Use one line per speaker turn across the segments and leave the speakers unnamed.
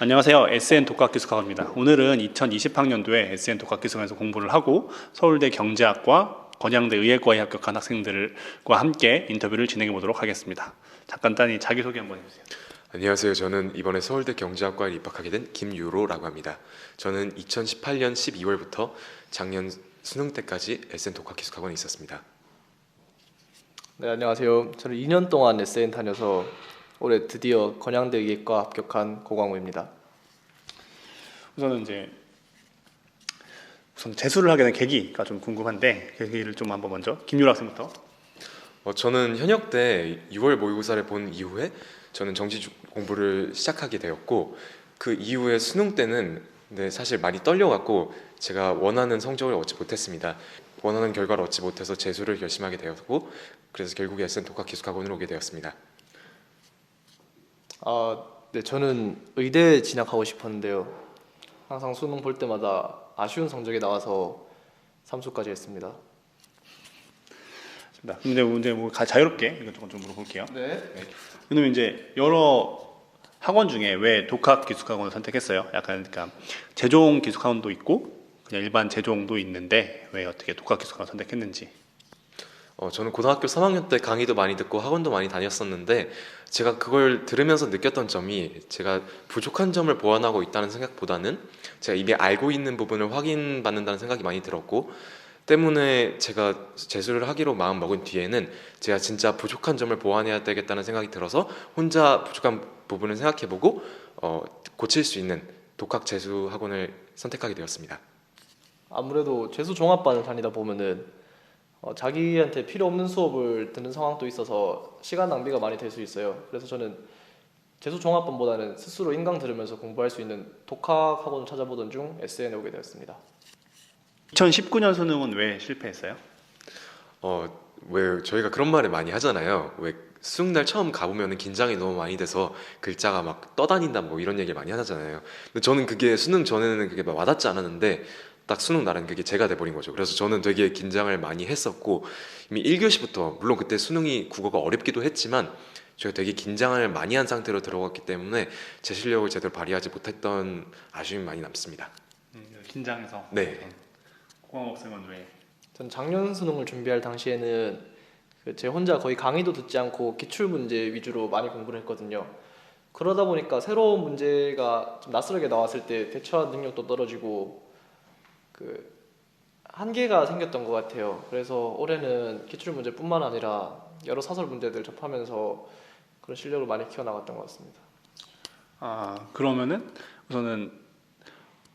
안녕하세요. SN 독학기숙학원입니다. 오늘은 2020학년도에 SN 독학기숙학원에서 공부를 하고 서울대 경제학과, 건양대 의예과에 합격한 학생들과 함께 인터뷰를 진행해 보도록 하겠습니다. 간단히 자기소개 한번 해주세요.
안녕하세요. 저는 이번에 서울대 경제학과에 입학하게 된 김유로라고 합니다. 저는 2018년 12월부터 작년 수능 때까지 SN 독학기숙학원에 있었습니다.
네, 안녕하세요. 저는 2년 동안 SN 다녀서 올해 드디어 건양대 의예과 합격한 고광우입니다.
우선 재수를 하게 된 계기가 좀 궁금한데 계기를 좀 한번 먼저 김유라 학생부터.
저는 현역 때 6월 모의고사를 본 이후에 저는 정시 공부를 시작하게 되었고, 그 이후에 수능 때는 사실 많이 떨려갖고 제가 원하는 성적을 얻지 못했습니다. 원하는 결과를 얻지 못해서 재수를 결심하게 되었고, 그래서 결국에 SN 독학기숙학원으로 오게 되었습니다.
네, 저는 의대에 진학하고 싶었는데요. 항상 수능 볼 때마다 아쉬운 성적이 나와서 삼수까지 했습니다.
근데 자유롭게 이것저것 좀 물어볼게요.
네.
그러면 여러 학원 중에 왜 독학기숙학원을 선택했어요? 약간 그러니까 재종 기숙학원도 있고 그냥 일반 재종도 있는데 왜 어떻게 독학기숙학원 선택했는지.
저는 고등학교 3학년 때 강의도 많이 듣고 학원도 많이 다녔었는데, 제가 그걸 들으면서 느꼈던 점이 제가 부족한 점을 보완하고 있다는 생각보다는 제가 이미 알고 있는 부분을 확인받는다는 생각이 많이 들었고, 때문에 제가 재수를 하기로 마음 먹은 뒤에는 제가 진짜 부족한 점을 보완해야 되겠다는 생각이 들어서 혼자 부족한 부분을 생각해보고 고칠 수 있는 독학 재수 학원을 선택하게 되었습니다.
아무래도 재수 종합반을 다니다 보면은 자기한테 필요 없는 수업을 듣는 상황도 있어서 시간 낭비가 많이 될 수 있어요. 그래서 저는 재수 종합반보다는 스스로 인강 들으면서 공부할 수 있는 독학 학원을 찾아보던 중 SN에 오게 되었습니다.
2019년 수능은 왜 실패했어요?
왜 저희가 그런 말을 많이 하잖아요. 왜 수능날 처음 가보면 긴장이 너무 많이 돼서 글자가 막 떠다닌다 뭐 이런 얘기를 많이 하잖아요. 근데 저는 그게 수능 전에는 그게 막 와닿지 않았는데 딱 수능 날은 그게 제가 돼버린 거죠. 그래서 저는 되게 긴장을 많이 했었고, 이미 1교시부터 물론 그때 수능이 국어가 어렵기도 했지만 제가 되게 긴장을 많이 한 상태로 들어갔기 때문에 제 실력을 제대로 발휘하지 못했던 아쉬움이 많이 남습니다.
긴장해서.
네.
고광 학생은 왜?
전 작년 수능을 준비할 당시에는 제 혼자 거의 강의도 듣지 않고 기출 문제 위주로 많이 공부를 했거든요. 그러다 보니까 새로운 문제가 좀 낯설게 나왔을 때 대처 능력도 떨어지고 한계가 생겼던 것 같아요. 그래서 올해는 기출 문제뿐만 아니라 여러 사설 문제들 접하면서 그런 실력을 많이 키워나갔던 것 같습니다.
그러면은 우선은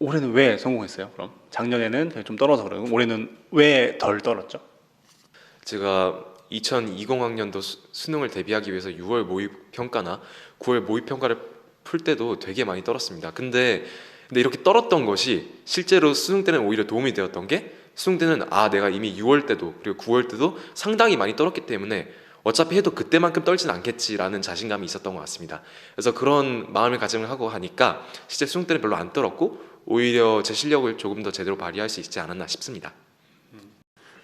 올해는 왜 성공했어요? 그럼 작년에는 좀 떨어서 그러고 올해는 왜 덜 떨었죠?
제가 2020학년도 수능을 대비하기 위해서 6월 모의평가나 9월 모의평가를 풀 때도 되게 많이 떨었습니다. 근데 이렇게 떨었던 것이 실제로 수능 때는 오히려 도움이 되었던 게, 수능 때는 내가 이미 6월 때도 그리고 9월 때도 상당히 많이 떨었기 때문에 어차피 해도 그때만큼 떨진 않겠지라는 자신감이 있었던 것 같습니다. 그래서 그런 마음을 가짐을 하고 하니까 실제 수능 때는 별로 안 떨었고 오히려 제 실력을 조금 더 제대로 발휘할 수 있지 않았나 싶습니다.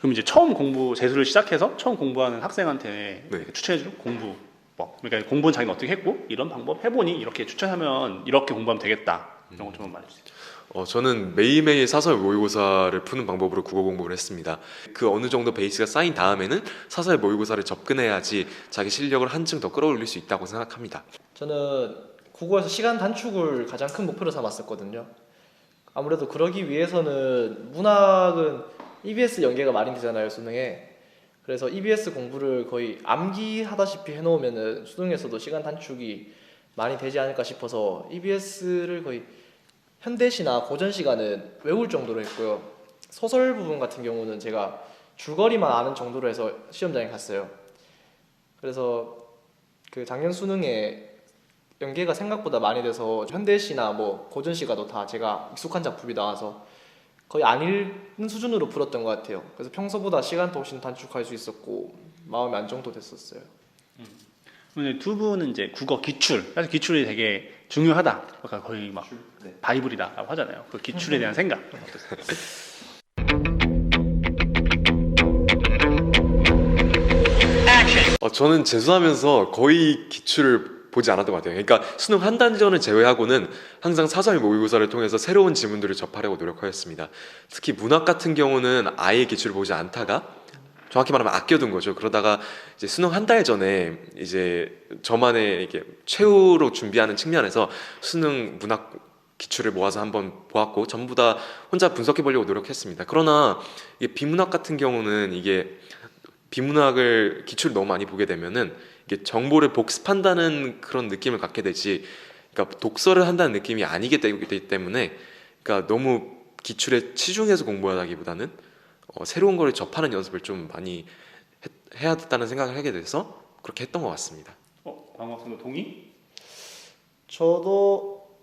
그럼 처음 재수를 시작해서 처음 공부하는 학생한테 추천해주는 공부법, 그러니까 공부는 자기는 어떻게 했고 이런 방법 해보니 이렇게 추천하면 이렇게 공부하면 되겠다, 이런 거 좀 말해주세요.
저는 매일매일 사설 모의고사를 푸는 방법으로 국어 공부를 했습니다. 그 어느 정도 베이스가 쌓인 다음에는 사설 모의고사를 접근해야지 자기 실력을 한층 더 끌어올릴 수 있다고 생각합니다.
저는 국어에서 시간 단축을 가장 큰 목표로 삼았었거든요. 아무래도 그러기 위해서는 문학은 EBS 연계가 많이 되잖아요, 수능에. 그래서 EBS 공부를 거의 암기하다시피 해놓으면은 수능에서도 시간 단축이 많이 되지 않을까 싶어서 EBS를 거의 현대시나 고전 시간은 외울 정도로 했고요. 소설 부분 같은 경우는 제가 줄거리만 아는 정도로 해서 시험장에 갔어요. 그래서 작년 수능에 연계가 생각보다 많이 돼서 현대시나 고전 시가도 다 제가 익숙한 작품이 나와서 거의 안 읽는 수준으로 풀었던 것 같아요. 그래서 평소보다 시간도 훨씬 단축할 수 있었고 마음이 안정도 됐었어요.
오늘 두 분은 국어 기출, 사실 기출이 되게 중요하다, 그러니까 거의 막 바이블이다라고 하잖아요. 그 기출에 대한 생각 어떠세요?
저는 재수하면서 거의 기출을 보지 않았던 것 같아요. 그러니까 수능 한 달 전을 제외하고는 항상 사설 모의고사를 통해서 새로운 지문들을 접하려고 노력하였습니다. 특히 문학 같은 경우는 아예 기출을 보지 않다가 정확히 말하면 아껴둔 거죠. 그러다가 이제 수능 한 달 전에 이제 저만의 이게 최후로 준비하는 측면에서 수능 문학 기출을 모아서 한번 보았고 전부 다 혼자 분석해 보려고 노력했습니다. 그러나 이게 비문학 같은 경우는 이게 비문학을 기출을 너무 많이 보게 되면은 이게 정보를 복습한다는 그런 느낌을 갖게 되지, 그러니까 독서를 한다는 느낌이 아니게 되기 때문에, 그러니까 너무 기출에 치중해서 공부하다기보다는 새로운 거를 접하는 연습을 좀 많이 해야 됐다는 생각을 하게 돼서 그렇게 했던 것 같습니다.
방학생도 동의?
저도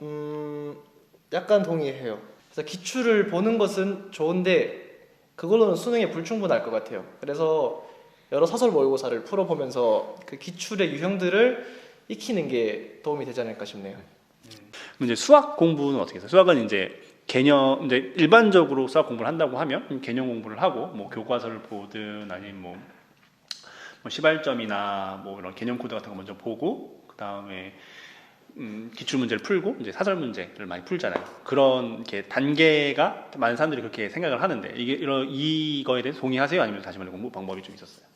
약간 동의해요. 그래서 기출을 보는 것은 좋은데 그걸로는 수능에 불충분할 것 같아요. 그래서 여러 사설 모의고사를 풀어보면서 그 기출의 유형들을 익히는 게 도움이 되지 않을까 싶네요.
이제 수학 공부는 어떻게 해요? 수학은 이제 개념, 이제 일반적으로 수학 공부를 한다고 하면 개념 공부를 하고 뭐 교과서를 보든 아니면 뭐 시발점이나 뭐 이런 개념 코드 같은 거 먼저 보고 그 다음에 기출 문제를 풀고 이제 사설 문제를 많이 풀잖아요. 그런 이렇게 단계가 많은 사람들이 그렇게 생각을 하는데 이거에 대해서 동의하세요? 아니면 다시 말해 공부 방법이 좀 있었어요?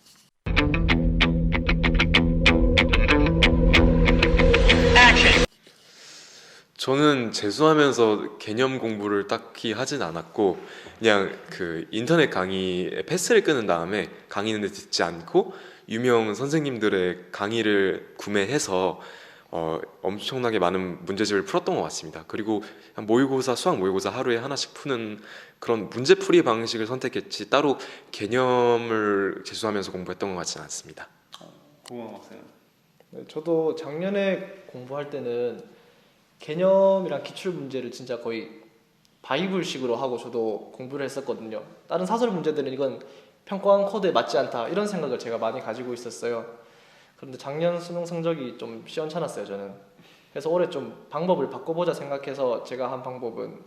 저는 재수하면서 개념 공부를 딱히 하진 않았고 그냥 그 인터넷 강의에 패스를 끄는 다음에 강의는 듣지 않고 유명 선생님들의 강의를 구매해서 엄청나게 많은 문제집을 풀었던 것 같습니다. 그리고 모의고사, 수학 모의고사 하루에 하나씩 푸는 그런 문제풀이 방식을 선택했지 따로 개념을 재수하면서 공부했던 것 같지는 않습니다.
고광 학생은?
네, 저도 작년에 공부할 때는 개념이랑 기출 문제를 진짜 거의 바이블식으로 하고 저도 공부를 했었거든요. 다른 사설 문제들은 이건 평가원 코드에 맞지 않다 이런 생각을 제가 많이 가지고 있었어요. 그런데 작년 수능 성적이 좀 시원찮았어요, 저는. 그래서 올해 좀 방법을 바꿔보자 생각해서 제가 한 방법은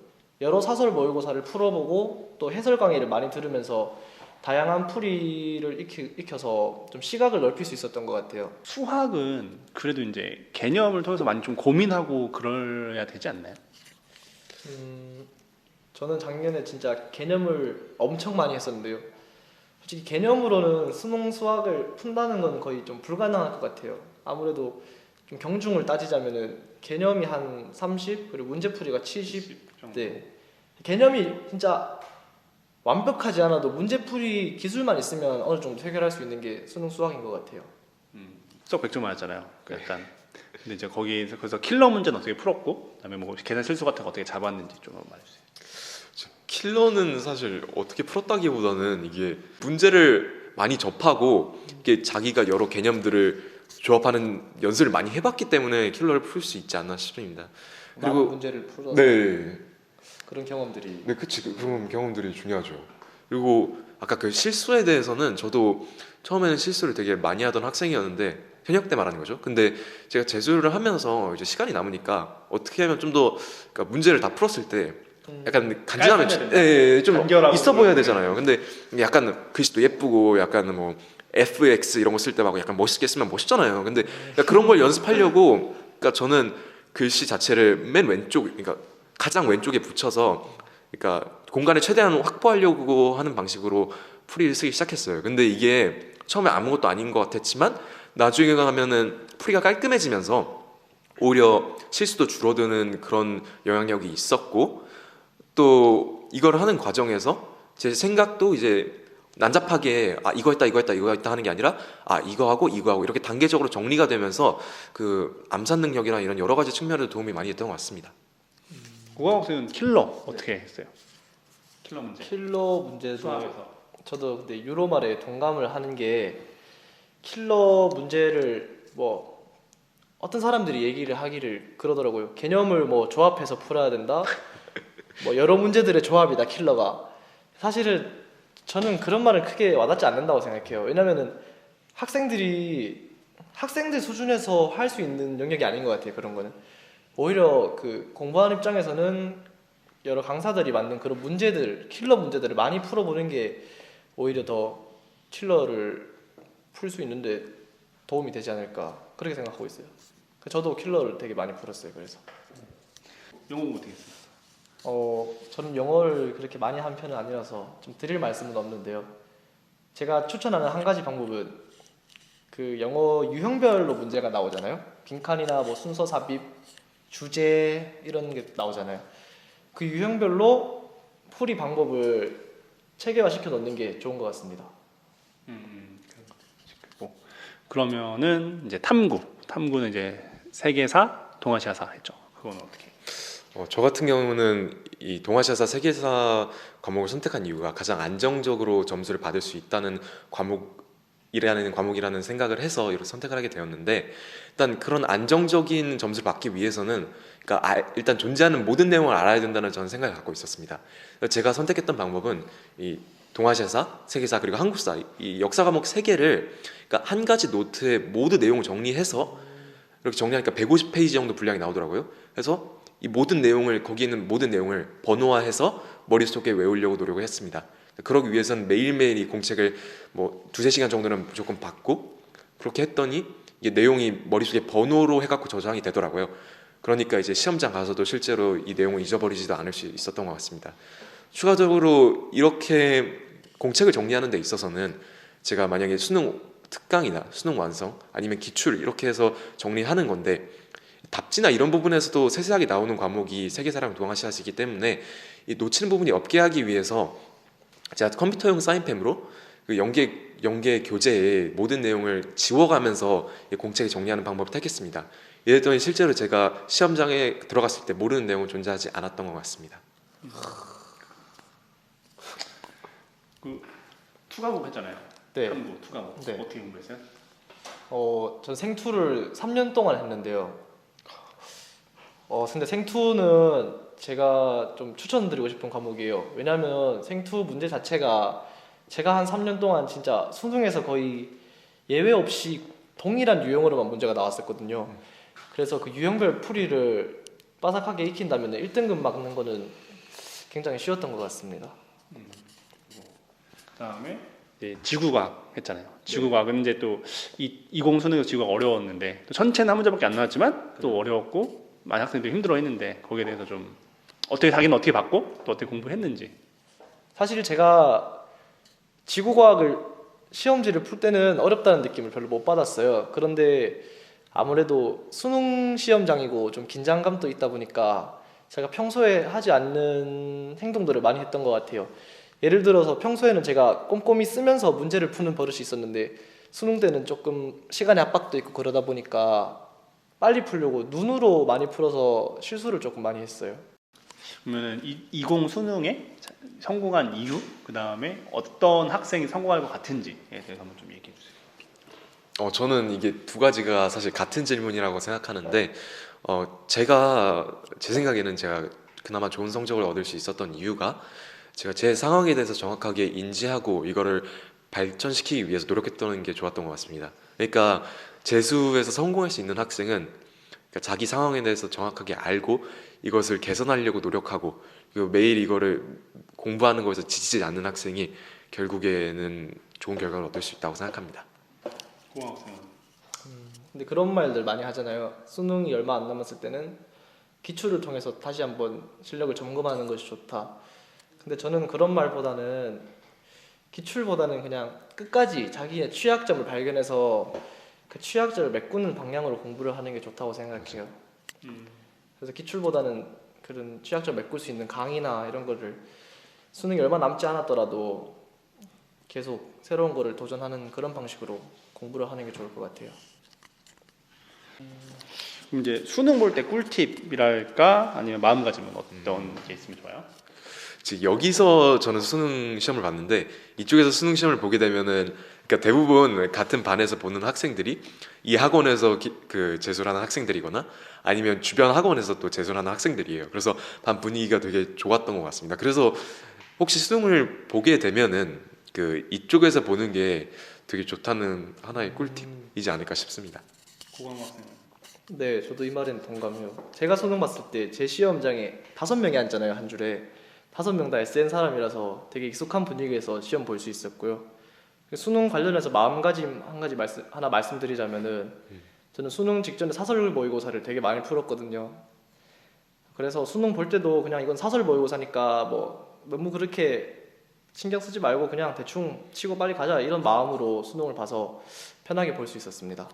여러 사설 모의고사를 풀어보고 또 해설 강의를 많이 들으면서 다양한 풀이를 익혀서 좀 시각을 넓힐 수 있었던 것 같아요.
수학은 그래도 이제 개념을 통해서 많이 좀 고민하고 그래야 되지 않나요?
저는 작년에 진짜 개념을 엄청 많이 했었는데요. 솔직히 개념으로는 수능 수학을 푼다는 건 거의 좀 불가능할 것 같아요. 아무래도 좀 경중을 따지자면은 개념이 한 30, 그리고 문제풀이가 70
정도.
네. 개념이 진짜 완벽하지 않아도 문제풀이 기술만 있으면 어느 정도 해결할 수 있는 게 수능 수학인 것 같아요.
수학 100점 맞았잖아요. 그 약간 근데 이제 거기에서 그래서 킬러 문제는 어떻게 풀었고 그다음에 뭐 계산 실수 같은 거 어떻게 잡았는지 좀 말해주세요.
킬러는 사실 어떻게 풀었다기보다는 이게 문제를 많이 접하고 이게 자기가 여러 개념들을 조합하는 연습을 많이 해봤기 때문에 킬러를 풀 수 있지 않나 싶습니다.
많은
그리고
문제를 풀어서
네,
그런 경험들이
네, 그치. 그런 경험들이 중요하죠. 그리고 아까 그 실수에 대해서는 저도 처음에는 실수를 되게 많이 하던 학생이었는데 현역 때 말하는 거죠. 근데 제가 재수를 하면서 이제 시간이 남으니까 어떻게 하면 좀 더 그러니까 문제를 다 풀었을 때 약간 간지남이 좀
간결하고
있어 보여야 되잖아요. 근데 약간 글씨도 예쁘고 약간 뭐 FX 이런 거 쓸 때 막 약간 멋있게 쓰면 멋있잖아요. 근데 그러니까 그런 걸 연습하려고 그러니까 저는 글씨 자체를 맨 왼쪽 그러니까 가장 왼쪽에 붙여서 그러니까 공간을 최대한 확보하려고 하는 방식으로 풀이를 쓰기 시작했어요. 근데 이게 처음에 아무것도 아닌 것 같았지만 나중에 가면은 풀이가 깔끔해지면서 오히려 실수도 줄어드는 그런 영향력이 있었고 또 이걸 하는 과정에서 제 생각도 이제 난잡하게 이거 했다 이거 했다 이거 했다 하는 게 아니라 이거 하고 이렇게 단계적으로 정리가 되면서 그 암산 능력이나 이런 여러 가지 측면에도 도움이 많이 됐던 것 같습니다.
고광 학생은 킬러 어떻게 했어요? 킬러 문제.
킬러 문제도
수학에서.
저도 근데 유로 말에 동감을 하는 게 킬러 문제를 뭐 어떤 사람들이 얘기를 하기를 그러더라고요. 개념을 뭐 조합해서 풀어야 된다. 뭐 여러 문제들의 조합이다 킬러가. 사실은 저는 그런 말은 크게 와닿지 않는다고 생각해요. 왜냐면은 학생들 수준에서 할 수 있는 영역이 아닌 것 같아요. 그런 거는 오히려 그 공부하는 입장에서는 여러 강사들이 만든 그런 문제들, 킬러 문제들을 많이 풀어보는 게 오히려 더 킬러를 풀 수 있는데 도움이 되지 않을까 그렇게 생각하고 있어요. 저도 킬러를 되게 많이 풀었어요. 그래서
영어 공부 어떻게 했어요?
저는 영어를 그렇게 많이 한 편은 아니라서 좀 드릴 말씀은 없는데요. 제가 추천하는 한 가지 방법은 그 영어 유형별로 문제가 나오잖아요. 빈칸이나 뭐 순서 삽입, 주제 이런 게 나오잖아요. 그 유형별로 풀이 방법을 체계화 시켜 놓는 게 좋은 것 같습니다.
그러면은 이제 탐구는 이제 세계사, 동아시아사 했죠. 그거는 어떻게?
저 같은 경우는 이 동아시아사, 세계사 과목을 선택한 이유가 가장 안정적으로 점수를 받을 수 있다는 과목이라는 생각을 해서 이렇게 선택을 하게 되었는데, 일단 그런 안정적인 점수를 받기 위해서는 그러니까 일단 존재하는 모든 내용을 알아야 된다는 저는 생각을 갖고 있었습니다. 그래서 제가 선택했던 방법은 이 동아시아사, 세계사 그리고 한국사 이 역사 과목 3개를 그러니까 한 가지 노트에 모두 내용을 정리해서 이렇게 정리하니까 150페이지 정도 분량이 나오더라고요. 그래서 이 모든 내용을 거기 있는 모든 내용을 번호화해서 머릿속에 외우려고 노력을 했습니다. 그러기 위해서는 매일매일 이 공책을 뭐 2~3시간 정도는 무조건 받고 그렇게 했더니 이게 내용이 머릿속에 번호로 해갖고 저장이 되더라고요. 그러니까 이제 시험장 가서도 실제로 이 내용을 잊어버리지도 않을 수 있었던 것 같습니다. 추가적으로 이렇게 공책을 정리하는 데 있어서는 제가 만약에 수능 특강이나 수능 완성 아니면 기출 이렇게 해서 정리하는 건데 답지나 이런 부분에서도 세세하게 나오는 과목이 세계사랑 동아시아시기 때문에 이 놓치는 부분이 없게 하기 위해서 제가 컴퓨터용 사인펜으로 그 연계 교재에 모든 내용을 지워가면서 이 공책을 정리하는 방법을 택했습니다. 이랬더니 실제로 제가 시험장에 들어갔을 때 모르는 내용은 존재하지 않았던 것 같습니다.
그 투과목 했잖아요.
네.
탐구 투과목.
네.
어떻게 공부했어요?
전 생투를 3년 동안 했는데요. 근데 생투는 제가 좀 추천드리고 싶은 과목이에요. 왜냐면 생투 문제 자체가 제가 한 3년 동안 진짜 수능에서 거의 예외 없이 동일한 유형으로만 문제가 나왔었거든요. 그래서 그 유형별 풀이를 빠삭하게 익힌다면 1등급 막는 거는 굉장히 쉬웠던 것 같습니다.
그다음에 이제 지구과학 했잖아요. 지구과학은 이제 또 20 수능에서 지구가 어려웠는데 또 전체는 한 문제밖에 안 나왔지만 또 어려웠고 많은 학생들이 힘들어했는데 거기에 대해서 좀 자기는 어떻게 봤고 또 어떻게 공부했는지.
사실 제가 지구과학을 시험지를 풀 때는 어렵다는 느낌을 별로 못 받았어요. 그런데 아무래도 수능 시험장이고 좀 긴장감도 있다 보니까 제가 평소에 하지 않는 행동들을 많이 했던 것 같아요. 예를 들어서 평소에는 제가 꼼꼼히 쓰면서 문제를 푸는 버릇이 있었는데 수능 때는 조금 시간의 압박도 있고 그러다 보니까 빨리 풀려고 눈으로 많이 풀어서 실수를 조금 많이 했어요.
그러면은 20 수능에 성공한 이유, 그 다음에 어떤 학생이 성공할 것 같은지에 대해서 한번 좀 얘기해 주세요.
저는 이게 두 가지가 사실 같은 질문이라고 생각하는데 제 생각에는 제가 그나마 좋은 성적을 얻을 수 있었던 이유가 제가 제 상황에 대해서 정확하게 인지하고 이거를 발전시키기 위해서 노력했던 게 좋았던 것 같습니다. 그러니까 재수에서 성공할 수 있는 학생은 그러니까 자기 상황에 대해서 정확하게 알고 이것을 개선하려고 노력하고 그리고 매일 이거를 공부하는 것에서 지치지 않는 학생이 결국에는 좋은 결과를 얻을 수 있다고 생각합니다.
고학생은
근데 그런 말들 많이 하잖아요. 수능이 얼마 안 남았을 때는 기출을 통해서 다시 한번 실력을 점검하는 것이 좋다. 근데 저는 그런 말보다는 기출보다는 그냥 끝까지 자기의 취약점을 발견해서 그 취약점을 메꾸는 방향으로 공부를 하는 게 좋다고 생각해요. 그래서 기출보다는 그런 취약점을 메꿀 수 있는 강의나 이런 거를 수능이 얼마 남지 않았더라도 계속 새로운 거를 도전하는 그런 방식으로 공부를 하는 게 좋을 것 같아요.
그럼 이제 수능 볼 때 꿀팁이랄까 아니면 마음가짐은 어떤 게 있으면 좋아요?
즉 여기서 저는 수능 시험을 봤는데 이쪽에서 수능 시험을 보게 되면은 그러니까 대부분 같은 반에서 보는 학생들이 이 학원에서 그 재수를 하는 학생들이거나 아니면 주변 학원에서 또 재수를 하는 학생들이에요. 그래서 반 분위기가 되게 좋았던 것 같습니다. 그래서 혹시 수능을 보게 되면은 그 이쪽에서 보는 게 되게 좋다는 하나의 꿀팁이지 않을까 싶습니다.
고학생은
네, 저도 이 말엔 동감해요. 제가 수능 봤을 때 제 시험장에 5명이 앉잖아요, 한 줄에. 5명 다 SN 사람이라서 되게 익숙한 분위기에서 시험 볼 수 있었고요. 수능 관련해서 마음가짐 하나 말씀드리자면은 저는 수능 직전에 사설 모의고사를 되게 많이 풀었거든요. 그래서 수능 볼 때도 그냥 이건 사설 모의고사니까 뭐 너무 그렇게 신경 쓰지 말고 그냥 대충 치고 빨리 가자 이런 마음으로 수능을 봐서 편하게 볼 수 있었습니다.